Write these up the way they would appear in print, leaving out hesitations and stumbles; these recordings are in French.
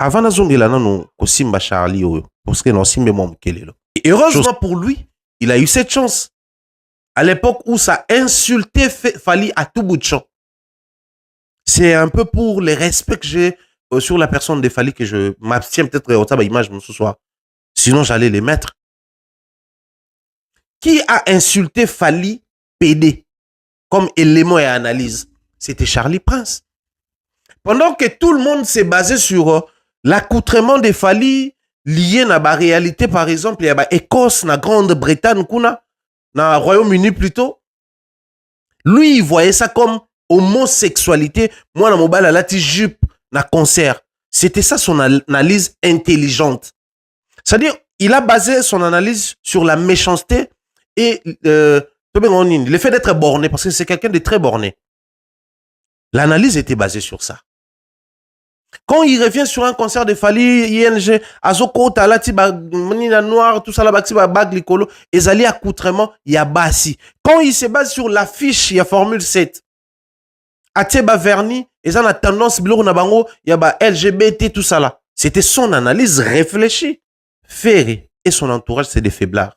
Avant nazongela nano kosimba Charlie oyo parce que non simbe mo mkelelo. Et heureusement pour lui, il a eu cette chance. À l'époque où ça insultait Fally à tout bout de champ. C'est un peu pour les respects que j'ai sur la personne de Fally que je m'abstiens peut-être au tabac image ce soir. Sinon j'allais les mettre. Qui a insulté Fally PD comme élément et analyse? C'était Charlie Prince. Pendant que tout le monde s'est basé sur l'accoutrement de Fally lié à la réalité, par exemple, il y a Écosse, la Grande-Bretagne, na Royaume-Uni plutôt. Lui, il voyait ça comme homosexualité. Moi, na mobile, la jupe, na concert. C'était ça son analyse intelligente. C'est-à-dire, il a basé son analyse sur la méchanceté et le fait d'être borné, parce que c'est quelqu'un de très borné. L'analyse était basée sur ça. Quand il revient sur un concert de Fally, ING, Azoko, Talati, Nina Noir, tout ça là, Bag, Licolo, Ezali accoutrement, il y a Bassi. Quand il se base sur l'affiche, il y a Formule 7. Ateba Verni, ils ont la tendance, il y a LGBT, tout ça là. C'était son analyse réfléchie. Ferré et son entourage, c'est des faiblards,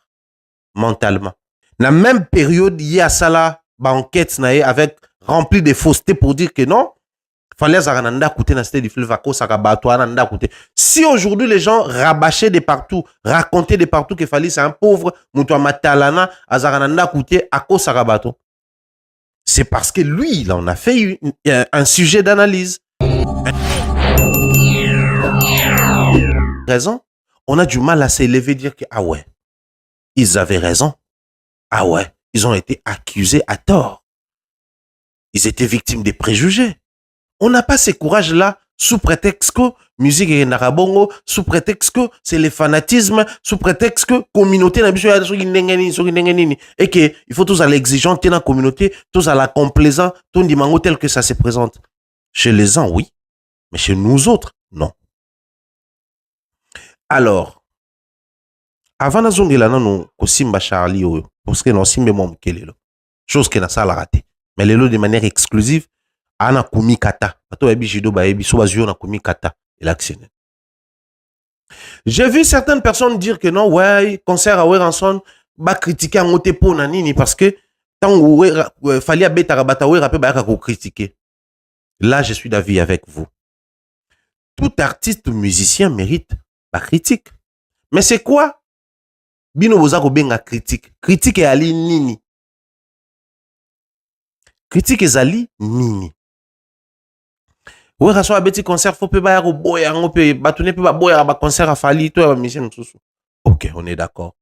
mentalement. Dans la même période, il y a ça là, enquête, avec rempli de fausseté pour dire que non, si aujourd'hui les gens rabâchaient de partout, racontaient de partout que Fally c'est un pauvre, c'est parce que lui, il en a fait un sujet d'analyse. Raison, on a du mal à s'élever et dire que ah ouais, ils avaient raison. Ah ouais, ils ont été accusés à tort. Ils étaient victimes des préjugés. On n'a pas ce courage-là sous prétexte que musique est narabongo, sous prétexte que c'est le fanatisme, sous prétexte que communauté et que il faut tous à l'exigence dans la communauté, tous à la complaisant, tout dimango tel que ça se présente. Chez les uns, oui, mais chez nous autres, non. Alors, avant nazongela nano kosimba Charlie oyo, parce que non simbe mo mkelelo. Chose que na ça la raté. Mais lelo de manière exclusive, ana kumi kata. Ato ebi jido ba ebi so bazio na kumi kata. Il a actionné. J'ai vu certaines personnes dire que non, ouais, concert à Weranson, ba critiquer en ote po nanini parce que tant Fally abeta rabata we rapé ba ko critiquer. Là, je suis d'avis avec vous. Tout artiste musicien mérite la critique. Mais c'est quoi? Bino bozako benga critique. Critique et ali nini. Critique et ali nini. Ouais, raso abeti concert faut pe ba yako boya ngo pe batune pe ba boya ba concert à Fally to ba mission mususu. OK, on est d'accord.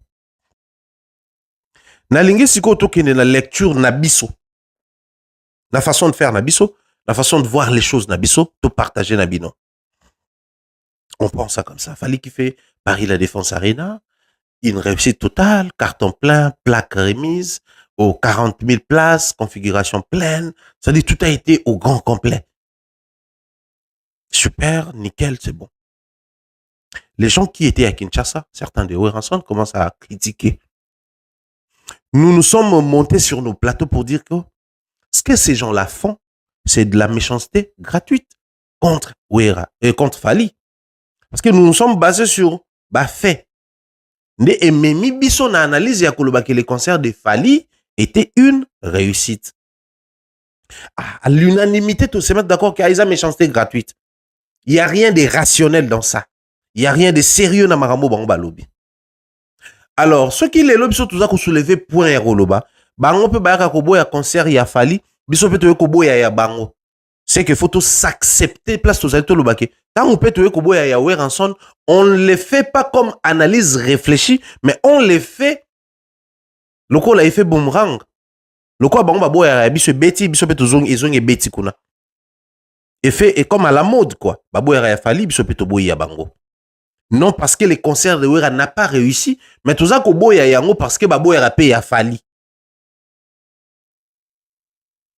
Na lingi siko to kene na lecture na biso. La façon de faire na biso, la façon de voir les choses na biso, to partager na bino. On pense ça comme ça. Fally qui fait Paris La Défense Arena, une réussite totale, carton plein, plaque remise, aux 40 000 places, configuration pleine. C'est-à-dire tout a été au grand complet. Super, nickel, c'est bon. Les gens qui étaient à Kinshasa, certains de Weranson, commencent à critiquer. Nous nous sommes montés sur nos plateaux pour dire que ce que ces gens-là font, c'est de la méchanceté gratuite contre Wera et contre Fally. Parce que nous nous sommes basés sur fait. Et Memi Bisso na analyse ya koloba que les concerts de Fally étaient une réussite. À l'unanimité, tout se mettre d'accord qu'il y a une méchanceté gratuite. Il n'y a rien de rationnel dans ça. Il n'y a rien de sérieux dans Marambo Bango Lobby. Alors, ceux qui les lobby sont tous à soulever point et roloba, Bango peut ba kobo ya concert ya Fally, biso peut to kobo ya Bango. C'est qu'il faut tous s'accepter place tous à tout le baquet. Quand on peut te kobo ya Weranson, on ne les fait pas comme analyse réfléchie, mais on les fait. Le coup là, il fait boomerang. Le coup bango babo ya biso beti biso peut zong et beti kuna. Et fait et comme à la mode quoi. Babo ya Fally biso peut to boy ya bango. Non parce que les concerts de Wera n'a pas réussi, mais tout ça kobo ya yango parce que babo ya paye ya Fally.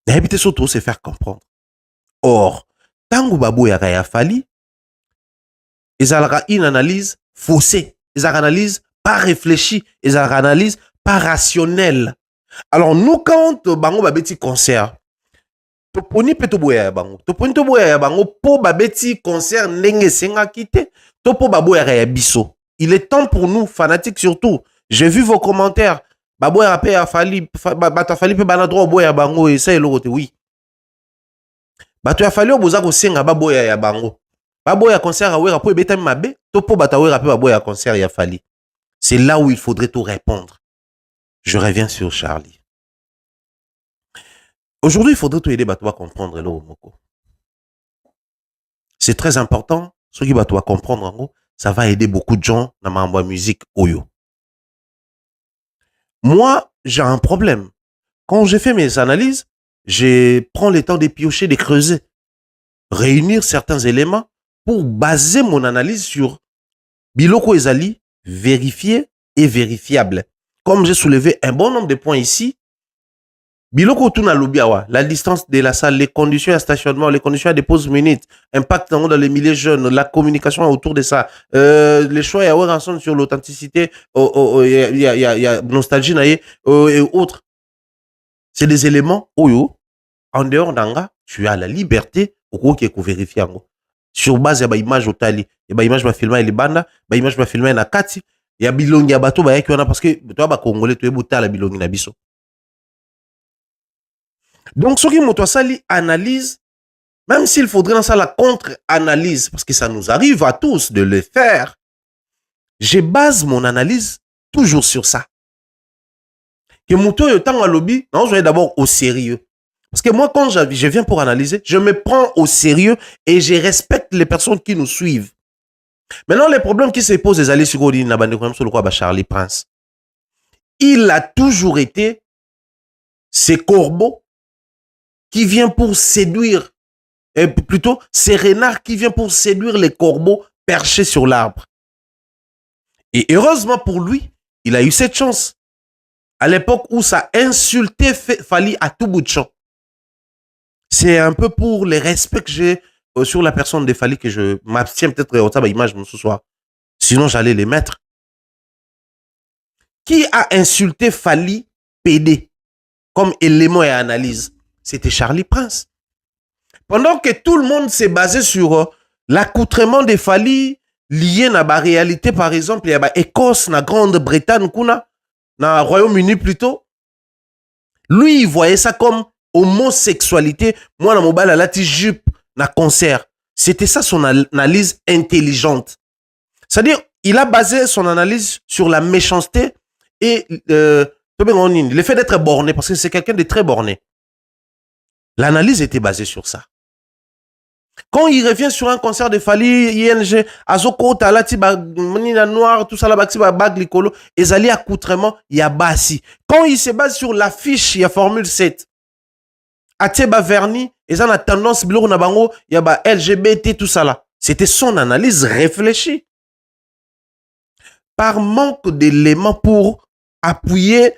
D'habitude surtout se faire comprendre. Or, tango babo ya Fally, ils ont une analyse faussée, ils ont une analyse pas réfléchie, ils ont une analyse pas rationnelle. Alors nous quand bango babeti concert, toponi pe toboya ya bango. Toponi toboya ya bango po babeti concert ndenge senga kite. Topo baboya ya biso. Il est temps pour nous, fanatiques surtout. J'ai vu vos commentaires. Baboya pe a fali, bata fali pe bana droit boya bango et ça et l'autre oui. Bato ya fali oboza ko senga baboya ya bango. Baboya concert a wera po ebeta mabe, topo bata wera pe baboya concert ya fali. C'est là où il faudrait tout répondre. Je reviens sur Charlie. Aujourd'hui, il faudrait tout aider bato à comprendre le moko. C'est très important. Ce qui bato à comprendre en gros, ça va aider beaucoup de gens dans ma musique oyo. Moi, j'ai un problème. Quand j'ai fait mes analyses, je prends le temps de piocher, de creuser, réunir certains éléments pour baser mon analyse sur biloko ezali vérifié et vérifiable. Comme j'ai soulevé un bon nombre de points ici, biloko tuna lobiawa, la distance de la salle, les conditions à stationnement, les conditions à dépose minutes, impact dans les milieux jeunes, la communication autour de ça, les choix à avoir ensemble sur l'authenticité, il y a nostalgie et autres. C'est des éléments oyo en dehors d'anga, tu as la liberté au qui est vérifier ngo. Sur base ya ba image otali, ya ba image ba filmer les banda, ba image ba filmer na kati, ya bilongi ya bato ba yaki wana parce que toi ba congolais tu ebota la bilongi na biso. Donc ce qui moto sali analyse, même s'il faudrait dans ça la contre-analyse parce que ça nous arrive à tous de le faire, je base mon analyse toujours sur ça. Que moto yo tanga lobby, non, je vais d'abord au sérieux. Parce que moi, quand je viens pour analyser, je me prends au sérieux et je respecte les personnes qui nous suivent. Maintenant, les problèmes qui se posent, les alliés sur Charlie Prince. Il a toujours été ces corbeaux qui viennent pour séduire, et plutôt ces renards qui viennent pour séduire les corbeaux perchés sur l'arbre. Et heureusement pour lui, il a eu cette chance. À l'époque où ça insultait Fali à tout bout de champ. C'est un peu pour les respects que j'ai sur la personne de Fali que je m'abstiens peut-être au tabac image ce soir. Sinon, j'allais les mettre. Qui a insulté Fali PD comme élément et analyse? C'était Charlie Prince. Pendant que tout le monde s'est basé sur l'accoutrement de Fali lié à la réalité, par exemple, il y a Écosse, la Grande-Bretagne, dans le Royaume-Uni plutôt. Lui, il voyait ça comme homosexualité. Moi, dans mon bal, la jupe, na concert. C'était ça son analyse intelligente. C'est-à-dire, il a basé son analyse sur la méchanceté et le fait d'être borné, parce que c'est quelqu'un de très borné. L'analyse était basée sur ça. Quand il revient sur un concert de Fali, ING, Azoko, Talati, Manina Noir, tout ça là, Bag Likolo, Ezali accoutrement, il y a Bassi. Quand il se base sur l'affiche, il y a Formule 7. Ateba Verni, ils ont la tendance, il y a LGBT, tout ça là. C'était son analyse réfléchie. Par manque d'éléments pour appuyer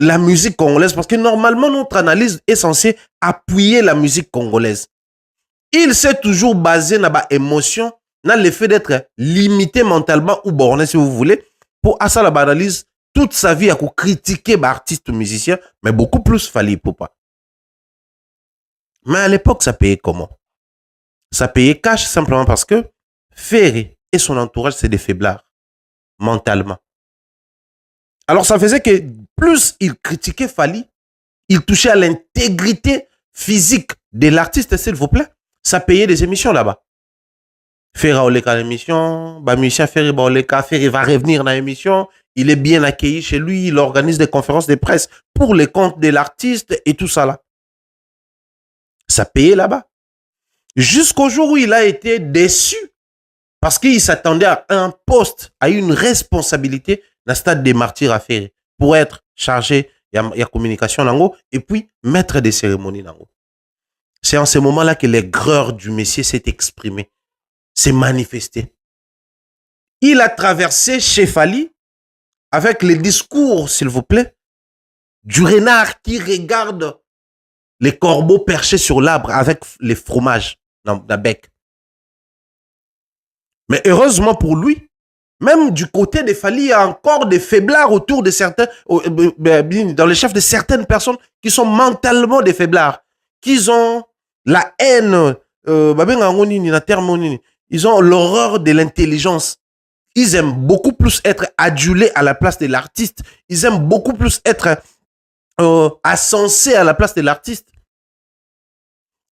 la musique congolaise, parce que normalement, notre analyse est censée appuyer la musique congolaise. Il s'est toujours basé dans l'émotion, dans le fait d'être limité mentalement ou borné, si vous voulez, pour à ça la analyse toute sa vie à critiquer l'artiste ou musicien, mais beaucoup plus Fali Ipupa. Mais à l'époque, ça payait comment? Ça payait cash simplement parce que Ferré et son entourage, c'est des faiblards, mentalement. Alors ça faisait que plus il critiquait Fali, il touchait à l'intégrité physique de l'artiste, s'il vous plaît. Ça payait des émissions là-bas. Ferré Oleka l'émission, musicien Ferré Oleka, Ferré va revenir dans l'émission, il est bien accueilli chez lui, il organise des conférences de presse pour les comptes de l'artiste et tout ça là. Ça payait là-bas. Jusqu'au jour où il a été déçu parce qu'il s'attendait à un poste, à une responsabilité dans le stade des martyrs à Ferré pour être chargé, il y a communication là-haut et puis maître des cérémonies là-haut. C'est en ce moment-là que l'aigreur du Messie s'est exprimée, s'est manifestée. Il a traversé chez Fali avec les discours, s'il vous plaît, du renard qui regarde les corbeaux perchés sur l'arbre avec les fromages dans la bec. Mais heureusement pour lui, même du côté de Fali, il y a encore des faiblards autour de certains, dans les chefs de certaines personnes qui sont mentalement des faiblards, qu'ils ont la haine, ils ont l'horreur de l'intelligence. Ils aiment beaucoup plus être adulés à la place de l'artiste. Ils aiment beaucoup plus être ascensés à la place de l'artiste.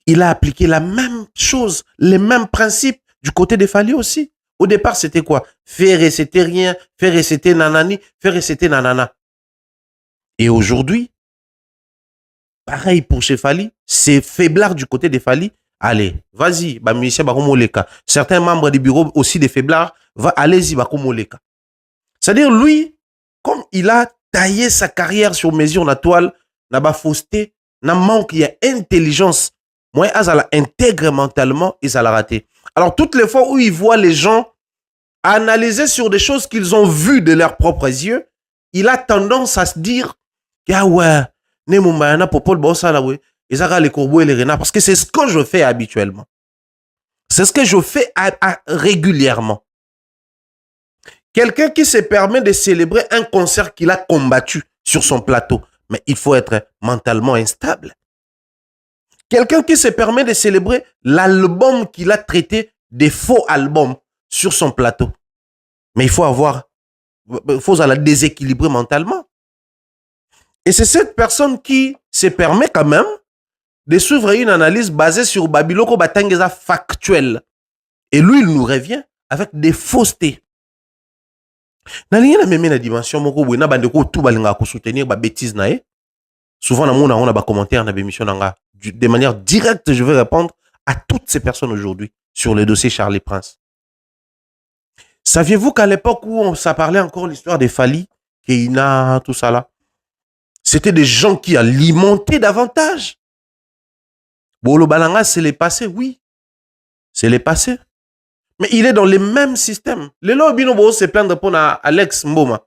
Il a appliqué la même chose, les mêmes principes du côté des Fally aussi. Au départ, c'était quoi? Faire réciter rien, faire réciter nanani, faire réciter nanana. Et aujourd'hui, pareil pour chez Fally, c'est faiblard du côté des Fally. Allez, vas-y, bah musicien bakomoleka. Certains membres du bureau aussi des faiblards, allez-y bakomoleka. C'est-à-dire lui, comme il a taillé sa carrière sur mesure na toile, na ba fausseté, na manque, il y a intelligence. Moi, Azala intègre mentalement, ils allaient rater. Alors, toutes les fois où il voit les gens analyser sur des choses qu'ils ont vues de leurs propres yeux, il a tendance à se dire, ah ouais, ne moumayana popol bossa la ouais, ils aura les corbeaux et les renards, parce que c'est ce que je fais habituellement. C'est ce que je fais régulièrement. Quelqu'un qui se permet de célébrer un concert qu'il a combattu sur son plateau, mais il faut être mentalement instable. Quelqu'un qui se permet de célébrer l'album qu'il a traité des faux albums sur son plateau. Mais il faut la déséquilibrer mentalement. Et c'est cette personne qui se permet quand même de suivre une analyse basée sur Babiloko Batangeza factuelle. Et lui, il nous revient avec des faussetés. Dans la dimension, souvent, on a des commentaires dans l'émission. De manière directe, je vais répondre à toutes ces personnes aujourd'hui sur le dossier Charlie Prince. Saviez-vous qu'à l'époque où ça parlait encore l'histoire des Fally, Keina, tout ça là, c'était des gens qui alimentaient davantage. Bolo Balanga, c'est les passés, oui. C'est les passés. Mais il est dans les mêmes systèmes. Le Lobino se plaindre pour Alex Mboma.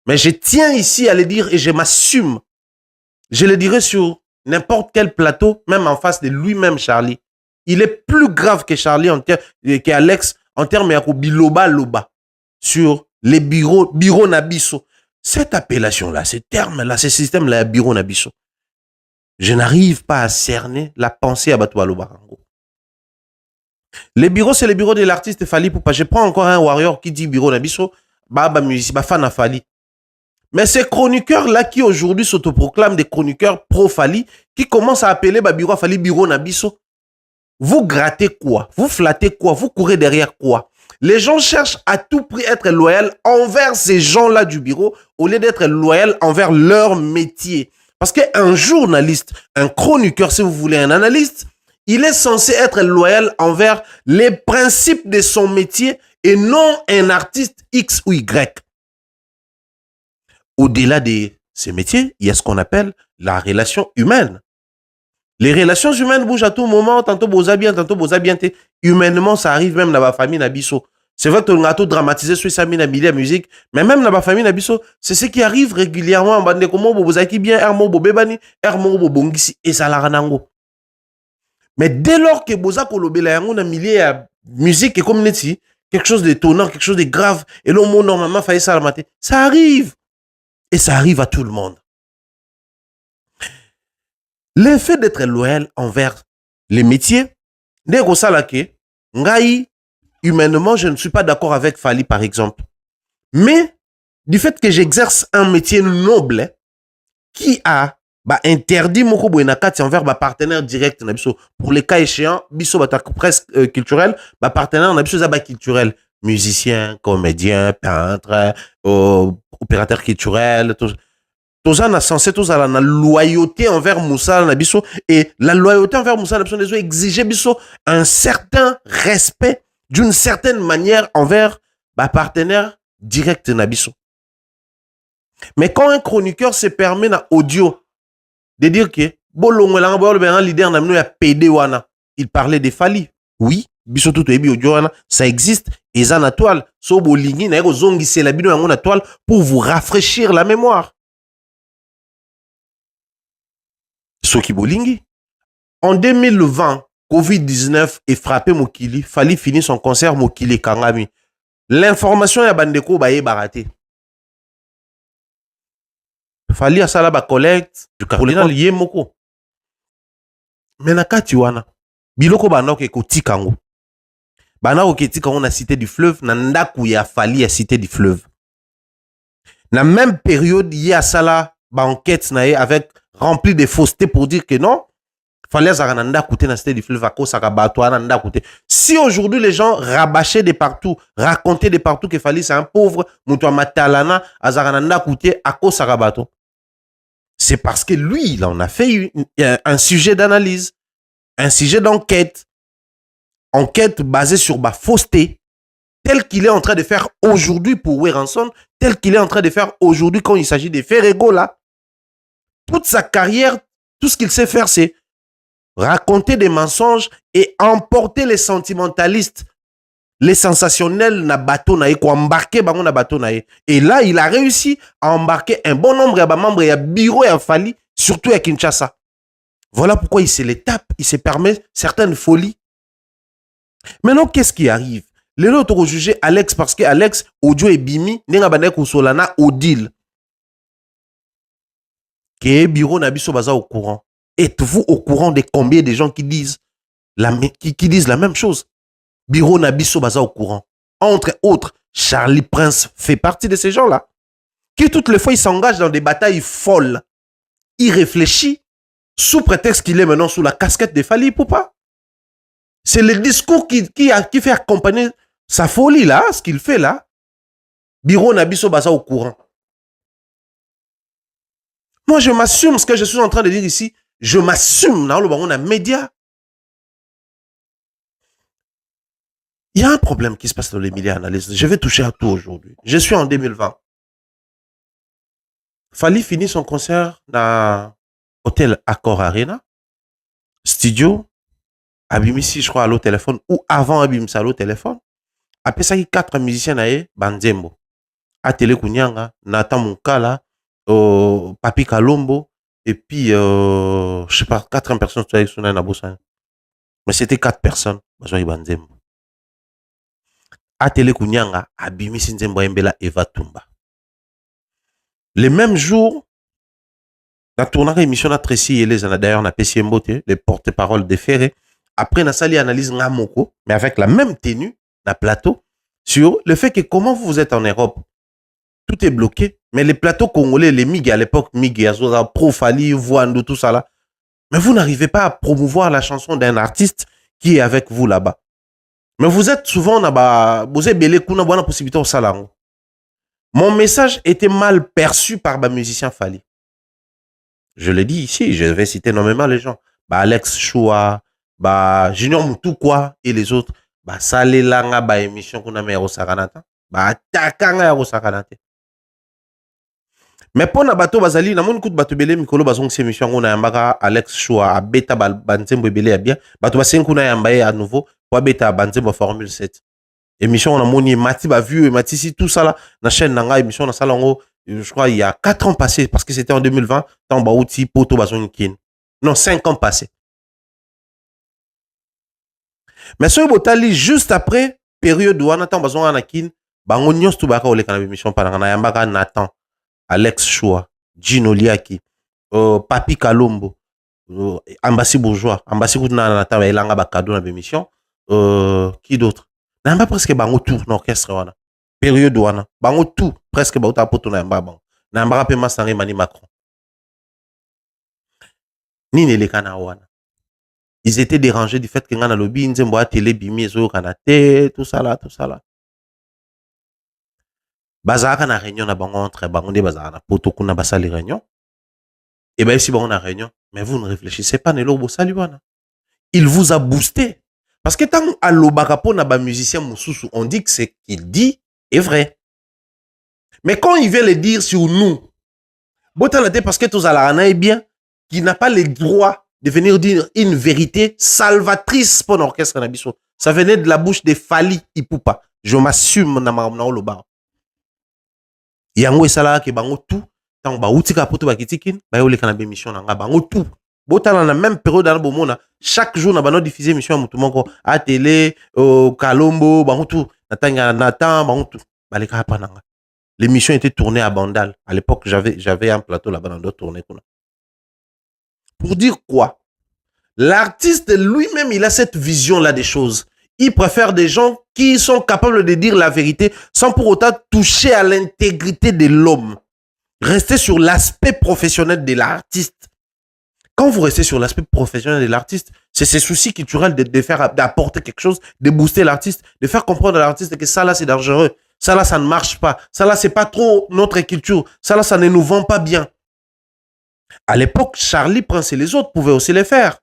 Mais je tiens ici à le dire et je m'assume. Je le dirai sur n'importe quel plateau, même en face de lui-même, Charlie. Il est plus grave que Charlie, qu'Alex, en termes de biloba loba, sur les bureaux Nabiso. Cette appellation-là, ces termes-là, ces systèmes-là, bureau Nabiso, je n'arrive pas à cerner la pensée à Batou Alobarango. Les bureaux, c'est les bureaux de l'artiste Fally Poupa. Je prends encore un warrior qui dit bureau Nabiso, Baba Music, Bafan à Fally. Mais ces chroniqueurs-là qui aujourd'hui s'autoproclament des chroniqueurs pro-Fally, qui commencent à appeler bureau Fally, bureau Nabiso, vous grattez quoi? Vous flattez quoi? Vous courez derrière quoi? Les gens cherchent à tout prix être loyaux envers ces gens-là du bureau au lieu d'être loyaux envers leur métier. Parce qu'un journaliste, un chroniqueur, si vous voulez, un analyste, il est censé être loyal envers les principes de son métier et non un artiste X ou Y. Au-delà de ces métiers, il y a ce qu'on appelle la relation humaine. Les relations humaines bougent à tout moment, tantôt boza bien, tantôt boza bien. Humainement, ça arrive même dans la famille Nabiso. C'est vrai que on a tout dramatisé sur sa la musique, mais même dans la famille Nabiso, c'est ce qui arrive régulièrement en bande de comment boza qui bien, ermo bobebani, ermo bobongisi et salaranango. Mais dès lors que boza kolobela yango na milieu à musique et community, quelque chose d'étonnant, quelque chose de grave, et le mot normalement failli ça matin, ça arrive. Et ça arrive à tout le monde. L'effet d'être loyal envers les métiers, humainement, je ne suis pas d'accord avec Fally, par exemple. Mais, du fait que j'exerce un métier noble, qui a interdit moko boenakati envers partenaire direct, pour les cas échéants, biso presse culturel, partenaire culturel, musicien, comédien, peintre, opérateur culturel, tout ça. Tous on a censé tous la loyauté envers Moussa Nabiso et la loyauté envers Moussa Nabiso les exiger biso un certain respect d'une certaine manière envers partenaire direct Nabiso. Mais quand un chroniqueur se permet dans audio de dire que leader na PD wana, il parlait des Fally. Oui, biso tout ebi audio wana, ça existe et ça na toile, so bolingi na zongi c'est la bino na toile pour vous rafraîchir la mémoire. Soki Bolingi. En 2020, Covid-19 est frappé Mokili. Fally finir son concert Mokili Kangami. L'information ya bandeko baye baraté. Fally a sala ba collecte du Carolina lié moko. Mais na kati wana biloko banda ke kotika ngo. Banda ko ketika ngo na cité du fleuve na ndaku ya Fally ya cité du fleuve. Na même période il y a ça là enquête na avec rempli de fausseté pour dire que non Fally azaka na koute na cité du fleuve à cause saka bato na koute. Si aujourd'hui les gens rabâchaient de partout, racontaient de partout que Fally c'est un pauvre, muto matalana azaka na koute à cause saka bato. C'est parce que lui, il en a fait un sujet d'analyse, un sujet d'enquête, enquête basée sur ma fausseté, tel qu'il est en train de faire aujourd'hui pour Weranson, tel qu'il est en train de faire aujourd'hui quand il s'agit de Ferrego là. Toute sa carrière, tout ce qu'il sait faire, c'est raconter des mensonges et emporter les sentimentalistes, les sensationnels na bateau na embarquer bango na bateau na. Et là, il a réussi à embarquer un bon nombre de membres et bureau et Fally, surtout à Kinshasa. Voilà pourquoi il se les tape, il se permet certaines folies. Maintenant, qu'est-ce qui arrive? Les autres ont jugé Alex parce que Alex, audio et bimi, n'enga banek ou solana au deal. Que bureau na biso baza au courant. Êtes-vous au courant de combien de gens qui disent la même chose? Bureau Nabiso Baza au courant. Entre autres, Charlie Prince fait partie de ces gens-là. Qui toutes les fois, il s'engage dans des batailles folles. Il réfléchit sous prétexte qu'il est maintenant sous la casquette de Fally Ipupa. C'est le discours qui fait accompagner sa folie là, ce qu'il fait là. Bureau Nabiso Baza au courant. Moi, je m'assume ce que je suis en train de dire ici. Je m'assume dans le baron média. Il y a un problème qui se passe dans les médias analystes. Je vais toucher à tout aujourd'hui. Je suis en 2020. Fally finit son concert dans l'hôtel Accor Arena. Studio. Abimisi, je crois, à l'autre téléphone. Ou avant Abimisi à l'autre téléphone. Après ça, il y a 4 musiciens naé, Banzembo. Atele Kunyanga, Nathan Moukala, Papi Kalombo. Et puis, je sais pas, 4 personnes sur la Nabosa. Mais c'était 4 personnes. Banzembo. Atele Kunyanga, Abimisi Nzembo Mbela, Eva Tumba. Les mêmes jours, la tournée émission à Tracy et les d'ailleurs, on a Pessi Mbote, les porte-parole de Ferré. Après, on a sali analyse Ngamoko, mais avec la même tenue, la plateau, sur le fait que comment vous êtes en Europe, tout est bloqué. Mais les plateaux congolais, les MIG à l'époque, MIG, Azoura, Pro, Fally, Voando, tout ça là. Mais vous n'arrivez pas à promouvoir la chanson d'un artiste qui est avec vous là-bas. Mais vous êtes souvent là-bas, vous êtes belé, kuna bonne possibilité au salon. Mon message était mal perçu par ma musicien Fally. Je le dis ici, je vais citer nommément les gens. Bah Alex Choua, bah Junior Moutoukwa et les autres. Bah Salelanga, bah émission qu'on a mis à Rosakanata. Bah Takanga à Rosakanata. Mais pour na bateau bazali, na mon coup de bateau belé, Mikolo bazong c'est émission qu'on a yambaka Alex Choua, à Beta Banzembo belé à bien. Bateau basen qu'on a yambaye à nouveau, pour Beta Banzembo Formule 7. Émission on a moni Mati ba vu Mati si tout ça là, na chaîne nanga émission na salongo. Je crois il y a 4 ans passés, parce que c'était en 2020, tant Baouti, Poto, Bazonikin. Non, 5 ans passés. Mais ce Botali, juste après, période où on attend Bazonikin, Bangonios Tubaka, ou les canaux d'émission, par Yambaka, Nathan, Alex Choua, Gino Liaki, Papi Kalombo, Ambassi Bourgeois, Ambassi Koutna, Nathan, Elanga Bakado, dans l'émission, qui d'autre? N'a presque Bango tour, l'orchestre, période wana bango tout presque bauta poto na yamba bango na mbaka pe masanga mani Macron nini le kana wana ils étaient dérangés du fait que ngana lobby nzembo a télé bimi ezo kana te tout ça là bazaka na réunion na bango entre bango nde bazaka na poto kuna basali réunion et ben si bango na réunion mais vous ne réfléchissez pas nelo bosali wana il vous a boosté parce que tant alobaka po na ba musicien mususu on dit que ce qu'il dit est vrai. Mais quand il vient le dire sur nous, parce que tous est bien, qui n'a pas le droit de venir dire une vérité salvatrice pour l'orchestre Nabiso. Ça venait de la bouche de Fally Ipupa. Je m'assume na le bar. Yango et sala ke bango tout, tant ba utika poto ba kitikin, ba yo le kana émission na bango tout. Botala na même période dans bomona, chaque jour na bano diffuser émission à mutumoko à télé, Kalombo, bango tout, natanga Nathan, bango tout. Ba le ka pa nanga. L'émission était tournée à Bandal. À l'époque, j'avais un plateau là-bas dans d'autres tournées. Pour dire quoi? L'artiste lui-même, il a cette vision-là des choses. Il préfère des gens qui sont capables de dire la vérité sans pour autant toucher à l'intégrité de l'homme. Rester sur l'aspect professionnel de l'artiste. Quand vous restez sur l'aspect professionnel de l'artiste, c'est ses soucis culturels de faire, d'apporter quelque chose, de booster l'artiste, de faire comprendre à l'artiste que ça là c'est dangereux, ça là ça ne marche pas, ça là c'est pas trop notre culture, ça là ça ne nous vend pas bien. À l'époque, Charlie Prince et les autres pouvaient aussi les faire.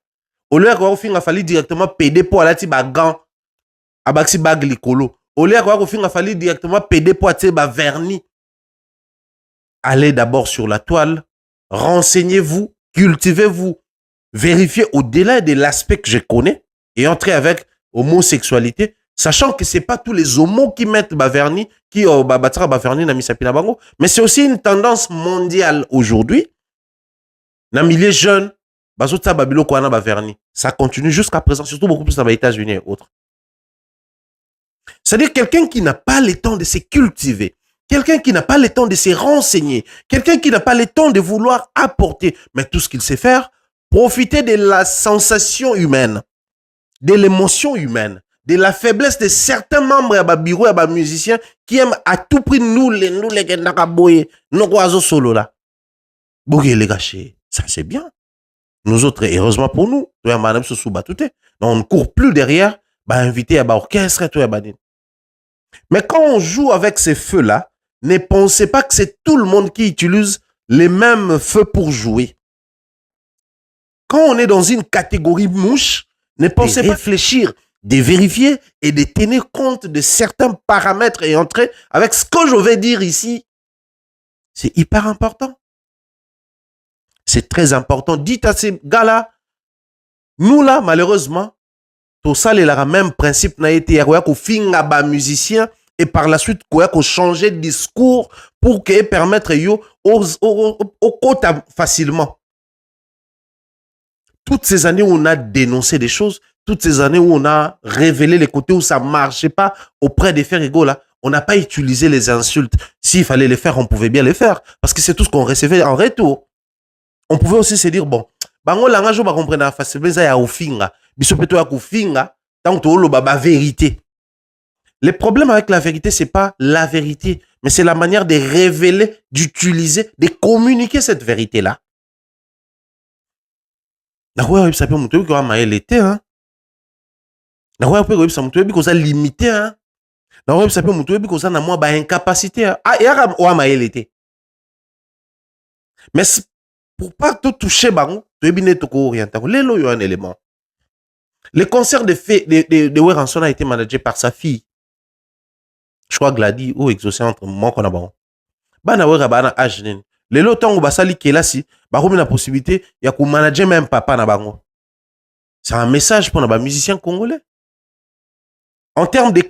Au lieu d'avoir il a fallu directement péder pour aller à gant, à baxi bag licolo. Au lieu d'avoir il a fallu directement péder pour aller vernis. Allez d'abord sur la toile, renseignez-vous, cultivez-vous, vérifiez au-delà de l'aspect que je connais et entrez avec homosexualité, sachant que ce n'est pas tous les homos qui mettent vernis, qui battra vernis na misapina bango, mais c'est aussi une tendance mondiale aujourd'hui. Dans les milieux jeunes, ça continue jusqu'à présent, surtout beaucoup plus dans les États-Unis et autres. C'est-à-dire quelqu'un qui n'a pas le temps de se cultiver, quelqu'un qui n'a pas le temps de se renseigner, quelqu'un qui n'a pas le temps de vouloir apporter, mais tout ce qu'il sait faire, profiter de la sensation humaine, de l'émotion humaine, de la faiblesse de certains membres de bureau et musiciens qui aiment à tout prix nous les nakaboye, nos oiseaux solo là. Bougé les gâchés, ça c'est bien. Nous autres, heureusement pour nous, on ne court plus derrière, inviter à l'orchestre. Mais quand on joue avec ces feux-là, ne pensez pas que c'est tout le monde qui utilise les mêmes feux pour jouer. Quand on est dans une catégorie mouche, ne pensez pas réfléchir, de vérifier et de tenir compte de certains paramètres et entrer avec ce que je vais dire ici. C'est hyper important. C'est très important. Dites à ces gars-là, nous là, malheureusement, tout ça, il a le même principe n'a été qu'on finga ba musicien et par la suite qu'on changer de discours pour que permettre yo au quota facilement. Toutes ces années où on a dénoncé des choses, toutes ces années où on a révélé les côtés où ça marchait pas auprès des frères égaux là, on n'a pas utilisé les insultes. S'il fallait les faire, on pouvait bien les faire parce que c'est tout ce qu'on recevait en retour. On pouvait aussi se dire bon, bango langage ba comprendre facilement ça ya ofinga, biso peto ya kofinga, tant que lo baba vérité. Le problème avec la vérité, c'est pas la vérité, mais c'est la manière de révéler, d'utiliser, de communiquer cette vérité là. Na ouais, ça peut monter que ma était hein. Na ouais, peut ça monter que ça limité hein. Na ouais, ça peut monter que ça na moi ba incapacité. Ah, ya wa ma était. Mais pour pas te toucher baron, tu es bien orienté. Lelo yo un élément. Le concert de Weranson a été managé par sa fille. Je crois Gladys ou exaucé entre moi qu'on a baron. Bana wera bana âge nene. Lelo tango basali kelasi, baromi la possibilité ya ko manager même papa na bango. C'est un message pour les musiciens congolais. En termes de